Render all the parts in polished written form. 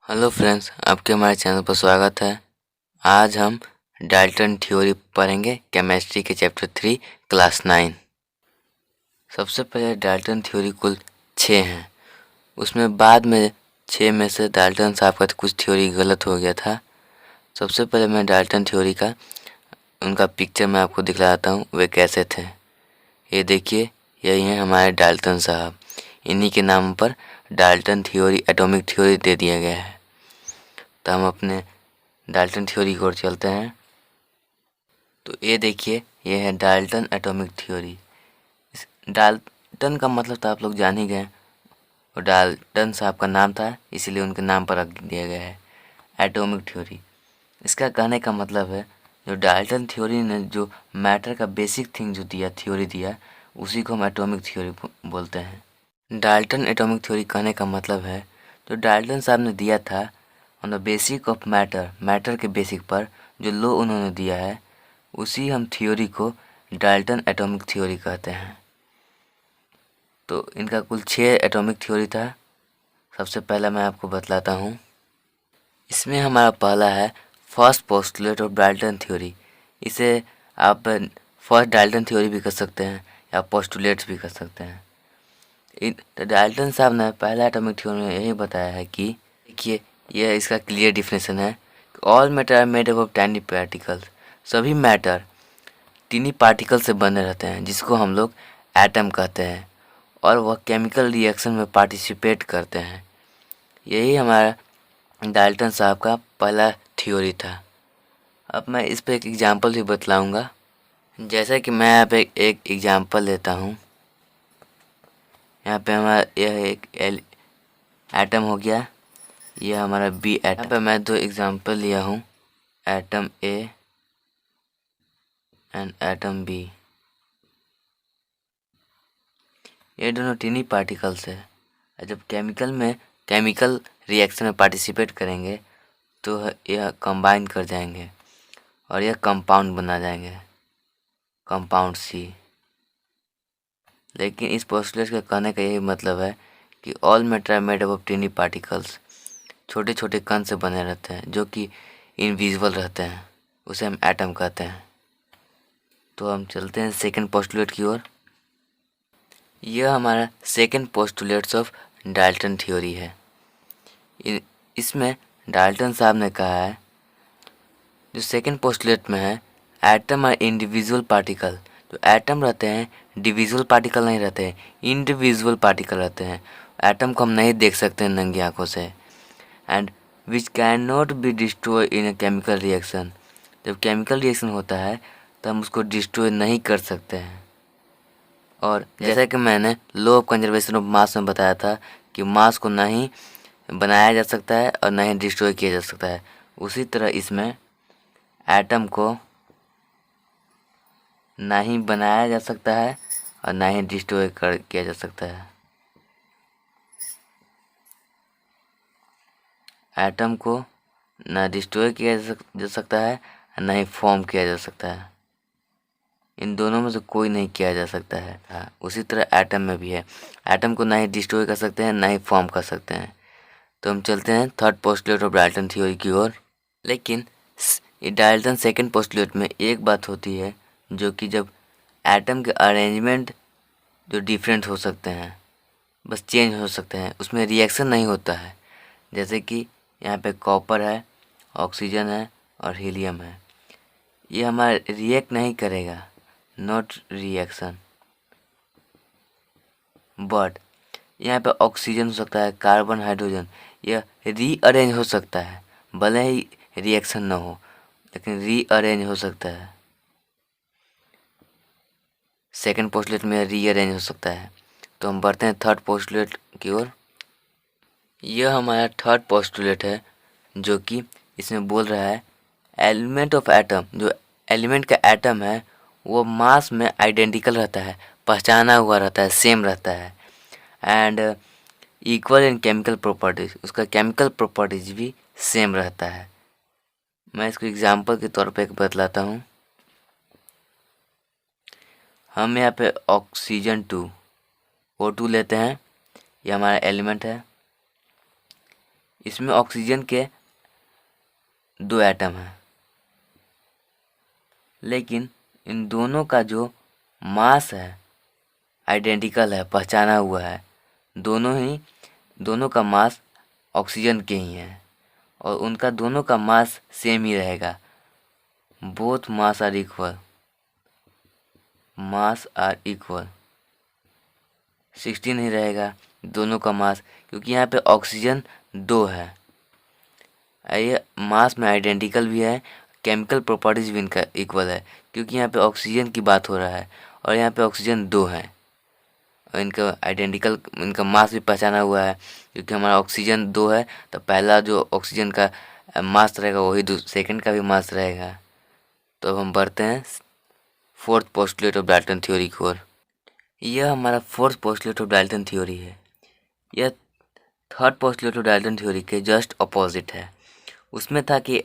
Hello friends, आपके हमारे channel पर स्वागत है। आज हम डाल्टन थ्योरी पढ़ेंगे, केमिस्ट्री के चैप्टर 3 क्लास 9। सबसे पहले डाल्टन थ्योरी कुल 6 हैं। उसमें बाद में 6 में से डाल्टन साहब का कुछ थ्योरी गलत हो गया था। सबसे पहले मैं डाल्टन थ्योरी का उनका पिक्चर मैं आपको दिखलाता हूँ वे कैसे थे। ये देखिए, यही हैं हमारे डाल्टन साहब। इन्हीं के नाम पर डाल्टन थ्योरी, एटॉमिक थ्योरी दे दिया गया है। तो हम अपने डाल्टन थ्योरी की ओर चलते हैं। तो ये देखिए, ये है डाल्टन एटॉमिक थ्योरी। इस डाल्टन का मतलब तो आप लोग जान ही गए, और डाल्टन साहब का नाम था इसीलिए उनके नाम पर रख दिया गया है एटॉमिक थ्योरी। इसका कहने का मतलब है, जो डाल्टन थ्योरी ने जो मैटर का बेसिक थिंग जो दिया, थ्योरी दिया, उसी को हम एटॉमिक थ्योरी बोलते हैं। डाल्टन एटॉमिक थ्योरी कहने का मतलब है, जो डाल्टन साहब ने दिया था on the basic of matter, matter के बेसिक पर जो लॉ उन्होंने दिया है, उसी हम थ्योरी को डाल्टन एटॉमिक थ्योरी कहते हैं। तो इनका कुल 6 एटॉमिक थ्योरी था। सबसे पहला मैं आपको बतलाता हूँ। इसमें हमारा पहला है first postulate of Dalton theory. इसे आप फर्स्ट डाल्टन थ्योरी भी कर सकते हैं या पोस्टुलेट्स भी कर सकते हैं। तो डाल्टन साहब ने पहला एटॉमिक थ्योरी में यही बताया है कि देखिए, यह इसका क्लियर डिफिनेशन है, all matter are made up of tiny particles. सभी मैटर टीनी पार्टिकल से बने रहते हैं, जिसको हम लोग एटम कहते हैं, और वह केमिकल रिएक्शन में पार्टिसिपेट करते हैं। यही हमारा डाल्टन साहब का पहला थ्योरी था। अब मैं इस पे एक एग्जांपल भी बतलाऊंगा। जैसा कि मैं यहाँ पे एक एग्जांपल लेता हूँ। यहाँ पे हमारा यह एक एटम हो गया, यह हमारा बी एटम। यहाँ पे मैं 2 एग्जांपल लिया हूँ, atom A and atom B. ये दोनों टीनी पार्टिकल्स है। जब केमिकल रिएक्शन में पार्टिसिपेट करेंगे तो यह कंबाइन कर जाएंगे और यह कंपाउंड बना जाएंगे, कंपाउंड सी। लेकिन इस पोस्टुलेट के कहने का यही मतलब है कि all matter are made up of tiny particles. छोटे छोटे कण से बने रहते हैं जो कि इनविजिबल रहते हैं, उसे हम एटम कहते हैं। तो हम चलते हैं सेकंड पोस्टुलेट की ओर। यह हमारा second postulates of Dalton theory है। इसमें डाल्टन साहब ने कहा है, जो सेकंड पोस्टुलेट में है, एटम आर इंडिविजुअल पार्टिकल। जो एटम रहते हैं, डिविजुअल पार्टिकल नहीं रहते हैं, इंडिविजुअल पार्टिकल रहते हैं। एटम को हम नहीं देख सकते हैं नंगी आंखों से। And which can not be destroy in a chemical reaction. जब केमिकल रिएक्शन होता है तो हम उसको डिस्ट्रॉय नहीं कर सकते हैं। और जैसा कि मैंने law of conservation of mass में बताया था कि मास को ना ही बनाया जा सकता है और ना ही डिस्ट्रॉय किया जा सकता है, उसी तरह इसमें एटम को ना ही बनाया जा सकता है और ना ही डिस्ट्रॉय किया जा सकता है। एटम को ना डिस्ट्रॉय किया जा सकता है और ना ही फॉर्म किया जा सकता है। इन दोनों में से कोई नहीं किया जा सकता है। उसी तरह एटम में भी है, एटम को ना ही डिस्ट्रॉय कर सकते हैं ना ही फॉर्म कर सकते हैं। तो हम चलते हैं third postulate of Dalton theory की ओर। लेकिन ये डाल्टन सेकंड पोस्टुलेट में एक बात होती है, जो कि जब एटम के अरेंजमेंट जो डिफरेंट हो सकते हैं, बस चेंज हो सकते हैं, उसमें रिएक्शन नहीं होता है। जैसे कि यहाँ पे कॉपर है, ऑक्सीजन है और हीलियम है। ये हमारा रिएक्ट नहीं करेगा, नॉट रिएक्शन। बट यहाँ पे ऑक्सीजन हो सकता है, कार्बन, हाइड्रोजन, यह रीअरेंज हो सकता है। भले ही रिएक्शन ना हो, लेकिन रीअरेंज हो सकता है। सेकंड पोस्टुलेट में रीअरेंज हो सकता है। तो हम बढ़ते हैं थर्ड पोस्टुलेट की ओर। यह हमारा थर्ड पोस्टुलेट है, जो कि इसमें बोल रहा है, एलिमेंट ऑफ एटम, जो एलिमेंट का एटम है वो मास में आइडेंटिकल रहता है, पहचाना हुआ रहता है, सेम रहता है। And equal in chemical properties, उसका केमिकल प्रॉपर्टीज भी सेम रहता है। मैं इसको एग्जांपल के तौर पे एक बतलाता हूँ। हम यहाँ पे ऑक्सीजन 2 O2 लेते हैं, ये हमारा एलिमेंट है। इसमें ऑक्सीजन के 2 एटम हैं, लेकिन इन दोनों का जो मास है आइडेंटिकल है, पहचाना हुआ है। दोनों का मास ऑक्सीजन के ही है और उनका दोनों का मास सेम ही रहेगा। बोथ मास आर इक्वल, 16 ही रहेगा दोनों का मास, क्योंकि यहाँ पे ऑक्सीजन 2 है। ये मास में आइडेंटिकल भी है, केमिकल प्रॉपर्टीज भी इनका इक्वल है, क्योंकि यहाँ पे ऑक्सीजन की बात हो रहा है और यहाँ पे ऑक्सीजन 2 है। और इनका आइडेंटिकल, इनका मास भी पहचाना हुआ है, क्योंकि हमारा ऑक्सीजन 2 है तो पहला जो ऑक्सीजन का मास रहेगा वही सेकंड का भी मास रहेगा। तो अब हम बढ़ते हैं fourth postulate of Dalton theory की ओर। यह हमारा fourth postulate of Dalton theory है। यह third postulate of Dalton theory के जस्ट अपोजिट है। उसमें था कि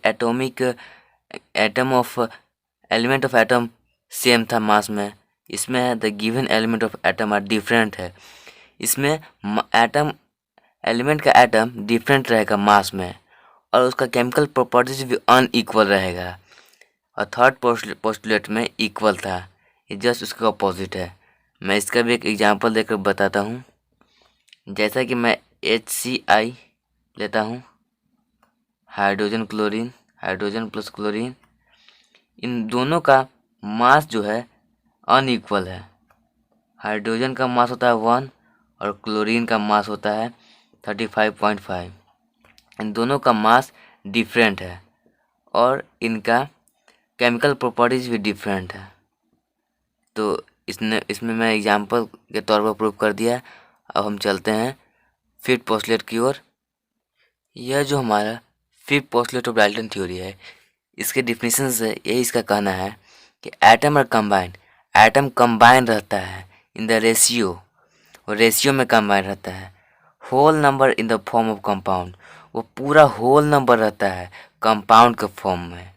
एलिमेंट ऑफ एटम सेम था मास में। इसमें है the given element of atom are different है। इसमें एलिमेंट का एटम डिफरेंट रहेगा मास में और उसका केमिकल प्रॉपर्टीज भी अनइक्वल रहेगा। और थर्ड पोस्टुलेट में इक्वल था। ये जस्ट उसका अपोजिट है। मैं इसका भी एक एग्जांपल देकर बताता हूँ। जैसा कि मैं HCl लेता हूँ, hydrogen chlorine, hydrogen plus chlorine, इन दोनों का मास जो है अनइक्वल है। हाइड्रोजन का मास होता है 1 और क्लोरीन का मास होता है 35.5। इन दोनों का मास डिफरेंट है और इनका केमिकल प्रॉपर्टीज भी डिफरेंट है। तो इसमें मैं एग्जांपल के तौर पर प्रूव कर दिया। अब हम चलते हैं फिफ्थ पोस्टुलेट की ओर। यह जो हमारा fifth postulate of Dalton theory है, इसके डिफिनेशन से यही इसका कहना है कि एटम कंबाइन रहता है इन द रेशियो, और रेशियो में कंबाइन रहता है। Whole number in the form of compound, वो पूरा होल नंबर रहता है कंपाउंड के फॉर्म में।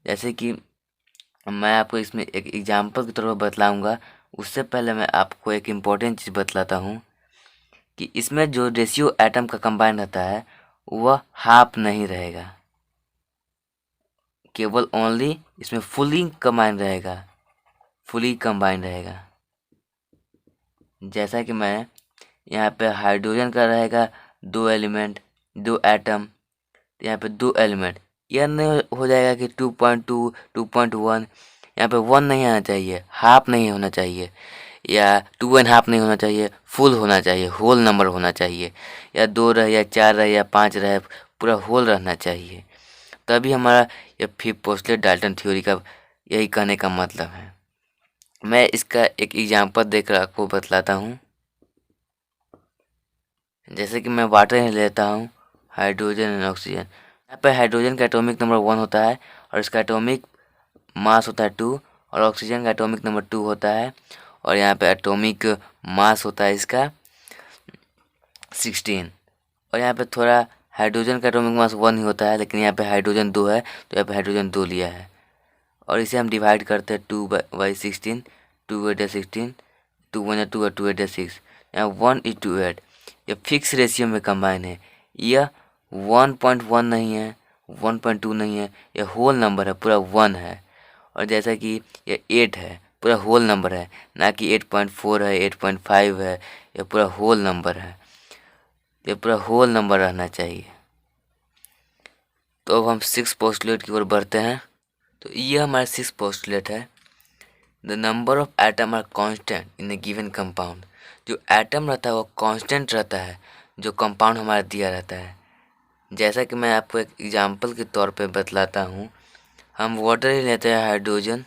जैसे कि मैं आपको इसमें एक एग्जांपल के तौर पर बतलाऊंगा। उससे पहले मैं आपको एक इम्पोर्टेंट चीज़ बतलाता हूँ कि इसमें जो रेशियो एटम का कंबाइन रहता है वह हाफ नहीं रहेगा, केवल ओनली इसमें फुली कंबाइन रहेगा। जैसा कि मैं यहाँ पे हाइड्रोजन का रहेगा 2 एलिमेंट 2 एटम, यहाँ पे 2 एलिमेंट, यह नहीं हो जाएगा कि 2.2 2.1, यहाँ पे 1 नहीं आना चाहिए, हाफ नहीं होना चाहिए, या 2.5 नहीं होना चाहिए, फुल होना चाहिए, होल नंबर होना चाहिए, या 2 रहे या 4 रहे या 5 रहे, पूरा होल रहना चाहिए। तभी हमारा ये फिफ्थ पोस्टुलेट डाल्टन थ्योरी का यही कहने का मतलब है। मैं इसका एक एग्जांपल देकर आपको बतलाता हूँ। जैसे कि मैं वाटर ही लेता हूँ, हाइड्रोजन एंड ऑक्सीजन। यहाँ पे हाइड्रोजन का एटॉमिक नंबर 1 होता है और इसका एटॉमिक मास होता है 2, और ऑक्सीजन का एटॉमिक नंबर 2 होता है और यहाँ पे एटॉमिक मास होता है इसका 16। और यहाँ पे थोड़ा हाइड्रोजन का एटॉमिक मास 1 ही होता है, लेकिन यहाँ पे हाइड्रोजन 2 है तो यहाँ पे हाइड्रोजन 2 लिया है। और इसे हम डिवाइड करते हैं 2/16, 2/16, 2 1 2 और 2 8 6। यहाँ 1:8, ये फिक्स रेशियो में कंबाइन है। यह 1.1 नहीं है, 1.2 नहीं है, यह होल नंबर है, पूरा 1 है। और जैसा कि यह 8 है, पूरा होल नंबर है, ना कि 8.4 है, 8.5 है, यह पूरा होल नंबर है। यह पूरा होल नंबर रहना चाहिए। तो अब हम 6 पोस्टुलेट की ओर बढ़ते हैं। तो यह हमारा 6 पोस्टुलेट है। The number of atom are constant in a given compound. जो एटम रहता है वो कांस्टेंट रहता है जो कंपाउंड हमारा दिया रहता है। जैसा कि मैं आपको एक एग्जांपल के तौर पे बतलाता हूँ। हम वाटर ही लेते हैं, हाइड्रोजन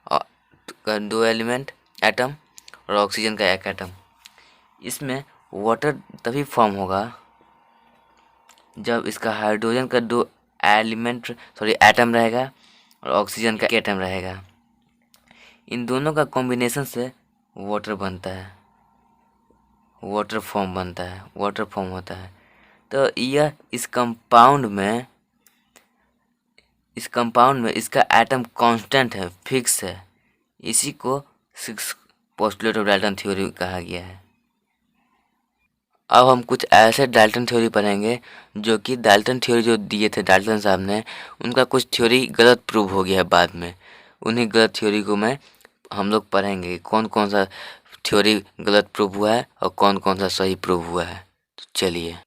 और 2 एलिमेंट एटम और ऑक्सीजन का 1 एटम। इसमें वाटर तभी फॉर्म होगा जब इसका हाइड्रोजन का 2 एटम रहेगा और ऑक्सीजन का 1 एटम रहेगा। इन दोनों का कॉम्बिनेशन से वाटर बनता है, वाटर फॉर्म होता है। तो यह इस कंपाउंड में इसका एटम कांस्टेंट है, फिक्स है। इसी को 6 पोस्टुलेट ऑफ डाल्टन थ्योरी कहा गया है। अब हम कुछ ऐसे डाल्टन थ्योरी पढ़ेंगे जो कि डाल्टन थ्योरी जो दिए थे डाल्टन साहब ने, उनका कुछ थ्योरी गलत प्रूव हो गया है बाद में। उन्हीं गलत थ्योरी को हम लोग पढ़ेंगे, कौन कौन सा थ्योरी गलत प्रूव हुआ है और कौन कौन सा सही प्रूव हुआ है। तो चलिए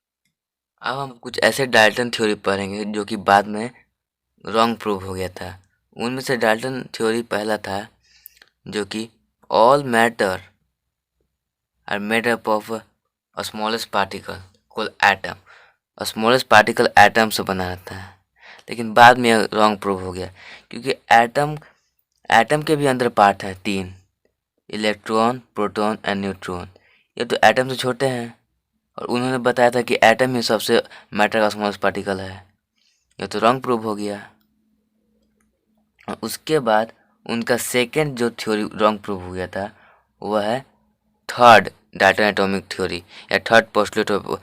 अब हम कुछ ऐसे डाल्टन थ्योरी पढ़ेंगे जो कि बाद में रॉन्ग प्रूव हो गया था। उनमें से डाल्टन थ्योरी पहला था जो कि all matter are made up of smallest particle called atom. Smallest particle atom से बना रहता है, लेकिन बाद में रॉन्ग प्रूव हो गया क्योंकि एटम के भी अंदर पार्ट है 3, इलेक्ट्रॉन, प्रोटॉन एंड न्यूट्रॉन। ये तो एटम से छोटे हैं और उन्होंने बताया था कि एटम ही सबसे मैटर का स्मॉलेस्ट पार्टिकल है। ये तो रॉन्ग प्रूव हो गया। और उसके बाद उनका सेकेंड जो थ्योरी रॉन्ग प्रूव हो गया था वह है थर्ड डाल्टन एटॉमिक थ्योरी या third postulate of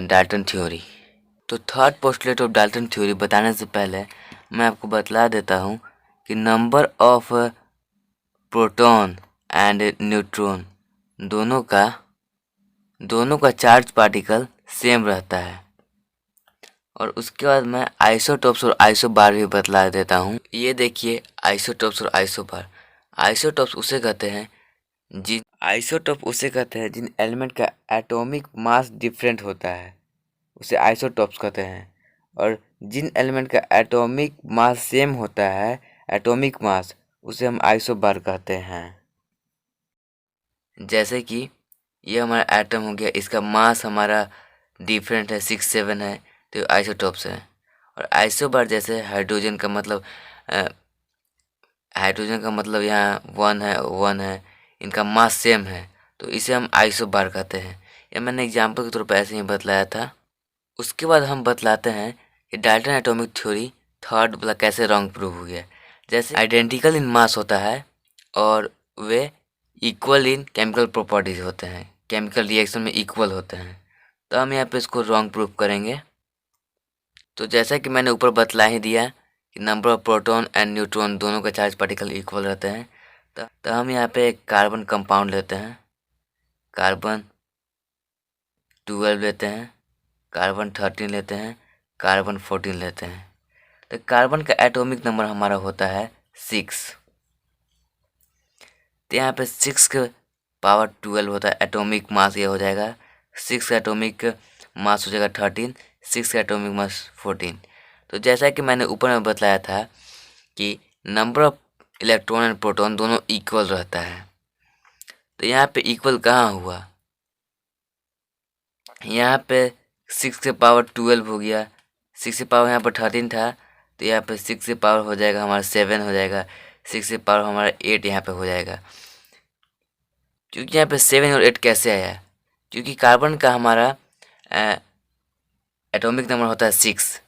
Dalton theory. तो third postulate of Dalton theory बताने से पहले मैं आपको बतला देता हूँ कि number of proton and neutron दोनों का चार्ज पार्टिकल सेम रहता है। और उसके बाद मैं आइसोटॉप्स और आइसोबार भी बतला देता हूँ। ये देखिए आइसोटॉप्स और आइसोबार। आइसोटॉप्स उसे कहते हैं जिन एलिमेंट का एटॉमिक मास डिफरेंट होता है, उसे आइसोटॉप्स कहते हैं। और जिन एलिमेंट का एटॉमिक मास सेम होता है, एटॉमिक मास, उसे हम आइसोबार कहते हैं। जैसे कि ये हमारा एटम हो गया, इसका मास हमारा डिफरेंट है, 6-7 है, तो आइसोटॉप्स है। और आइसोबार जैसे हाइड्रोजन का मतलब यहाँ 1 है, इनका मास सेम है, तो इसे हम आइसोबार कहते हैं। ये मैंने एग्जाम्पल के तौर पर ऐसे ही बतलाया था। उसके बाद हम बतलाते हैं कि डाल्टन एटॉमिक थ्योरी थर्ड वाला कैसे रॉन्ग प्रूव हो गया। जैसे आइडेंटिकल इन मास होता है और वे इक्वल इन केमिकल प्रॉपर्टीज होते हैं, केमिकल रिएक्शन में इक्वल होते हैं, तो हम यहाँ पे इसको रॉन्ग प्रूव करेंगे। तो जैसा कि मैंने ऊपर बतला ही दिया कि number of proton and neutron दोनों का चार्ज पार्टिकल इक्वल रहते हैं, तो हम यहाँ पे एक कार्बन कंपाउंड लेते हैं, कार्बन 12 लेते हैं, कार्बन 13 लेते हैं, कार्बन 14 लेते हैं। तो कार्बन का एटॉमिक नंबर हमारा होता है 6। तो यहाँ पे 6 के पावर 12 होता है, एटॉमिक मास ये हो जाएगा 6 का एटॉमिक मास हो जाएगा 13, 6 का एटॉमिक मास 14। तो जैसा कि मैंने ऊपर में बतलाया था कि number of electron and proton दोनों इक्वल रहता है, तो यहाँ पे इक्वल कहाँ हुआ, यहाँ पे 6 के पावर 12 हो गया, 6 के पावर यहाँ पर 13 था, तो यहाँ पे 6 के पावर हो जाएगा हमारा 7 हो जाएगा, 6 के पावर हमारा 8 यहाँ पे हो जाएगा। क्योंकि यहाँ पे 7 और 8 कैसे आया, क्योंकि कार्बन का हमारा एटॉमिक नंबर होता है 6,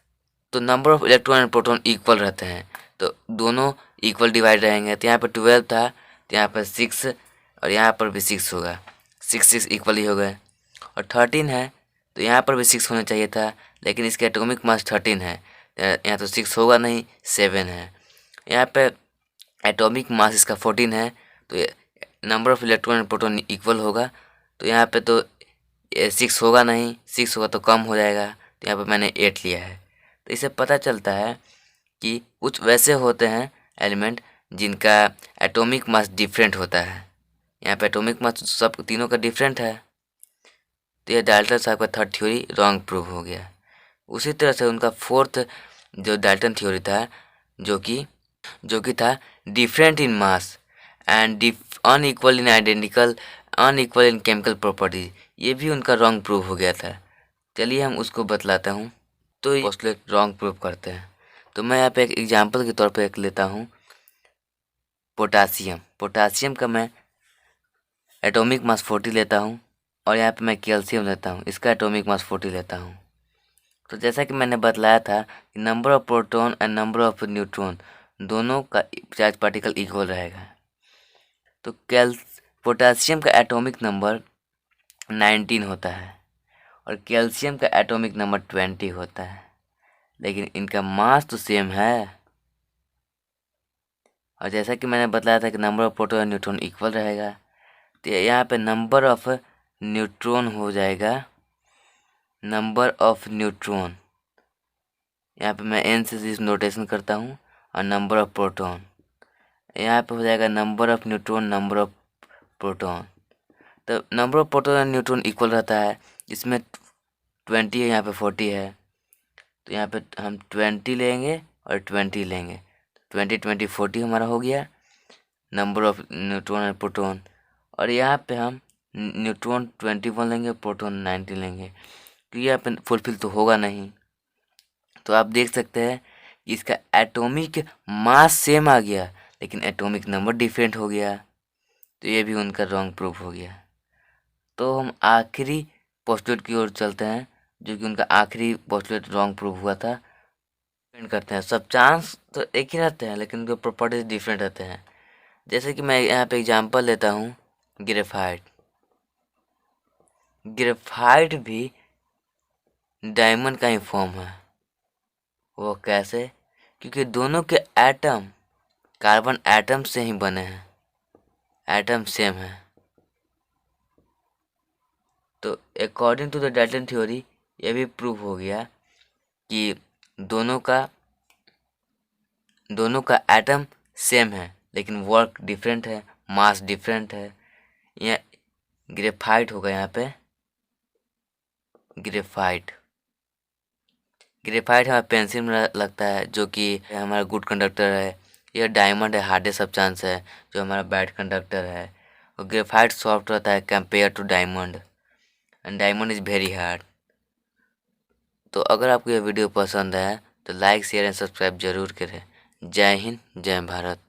तो number of electron and proton equal रहते हैं, तो दोनों इक्वल डिवाइड रहेंगे। तो यहाँ पर 12 था, तो यहाँ पर 6 और यहाँ पर भी 6 होगा, 6 इक्वल ही हो गए। और 13 है, तो यहाँ पर भी 6 होना चाहिए था, लेकिन इसका एटॉमिक मास 13 है, यहाँ तो 6 होगा नहीं, 7 है। यहाँ पे एटॉमिक मास इसका 14 है, तो number of electron and proton equal होगा, तो यहाँ पे तो 6 होगा नहीं, 6 होगा तो कम हो जाएगा, तो यहाँ पे मैंने 8 लिया है। तो इससे पता चलता है कि कुछ वैसे होते हैं एलिमेंट जिनका एटॉमिक मास डिफरेंट होता है। यहाँ पे एटॉमिक मास सब तीनों का डिफरेंट है, तो ये डाल्टन साहब का थर्ड थ्योरी रॉन्ग प्रूव हो गया। उसी तरह से उनका फोर्थ जो डाल्टन थ्योरी था जो कि था different in mass and unequal in chemical properties, ये भी उनका रॉन्ग प्रूव हो गया था। चलिए हम उसको बतलाता हूँ। तो पोस्टुलेट रॉन्ग प्रूव करते हैं, तो मैं यहाँ पे एक एग्जांपल के तौर पे एक लेता हूँ, पोटासियम का मैं एटॉमिक मास 40 लेता हूँ, और यहाँ पे मैं कैल्शियम लेता हूँ, इसका एटॉमिक मास 40 लेता हूँ। तो जैसा कि मैंने बतलाया था कि number of proton and number of neutron दोनों का चार्ज पार्टिकल इक्वल रहेगा। तो पोटासियम का एटॉमिक नंबर 19 होता है और कैल्शियम का एटॉमिक नंबर 20 होता है, लेकिन इनका मास तो सेम है। और जैसा कि मैंने बतलाया था कि नंबर ऑफ प्रोटॉन और न्यूट्रॉन इक्वल रहेगा, तो यहाँ पे नंबर ऑफ न्यूट्रॉन हो जाएगा नंबर ऑफ न्यूट्रॉन, यहाँ पे मैं n से इस नोटेशन करता हूँ, और नंबर ऑफ प्रोटॉन, यहाँ पे हो जाएगा number of neutron, number of proton. तो नंबर ऑफ प्रोटॉन और न्यूट्रॉन इक्वल रहता है, इसमें 20 है, यहाँ पे 40 है, तो यहाँ पे हम 20 लेंगे और 20 लेंगे, 20 20 40 हमारा हो गया नंबर ऑफ न्यूट्रॉन और प्रोटॉन। और यहाँ पे हम न्यूट्रॉन 21 लेंगे, प्रोटॉन 19 लेंगे, तो यहाँ पे फुलफिल तो होगा नहीं। तो आप देख सकते हैं कि इसका एटॉमिक मास सेम आ गया, लेकिन एटॉमिक नंबर डिफरेंट हो गया, तो ये भी उनका रॉन्ग प्रूफ हो गया। तो हम आखिरी पोस्टुलेट की ओर चलते हैं, जो कि उनका आखिरी पोस्टुलेट रॉन्ग प्रूफ हुआ था। डिपेंड करते हैं, सब चांस तो एक ही रहते हैं, लेकिन उनके प्रॉपर्टीज डिफरेंट रहते हैं। जैसे कि मैं यहाँ पे एग्जांपल लेता हूँ, ग्रेफाइट। ग्रेफाइट भी डायमंड का ही फॉर्म है। वो कैसे? क्योंकि दोनों के एटम कार्बन एटम से ही बने हैं, एटम सेम है। तो according to the Dalton theory ये भी प्रूव हो गया कि दोनों का एटम सेम है, लेकिन वर्क डिफरेंट है, मास डिफरेंट है। यह ग्रेफाइट होगा, यहाँ पे ग्रेफाइट हमारा पेंसिल में लगता है, जो कि हमारा गुड कंडक्टर है। यह डायमंड है, हार्डेस्ट सब्सटेंस है, जो हमारा बैड कंडक्टर है। और ग्रेफाइट सॉफ्ट रहता है compare to diamond, and diamond is very hard. तो अगर आपको यह वीडियो पसंद है तो लाइक शेयर एंड सब्सक्राइब जरूर करें। जय हिंद, जय भारत।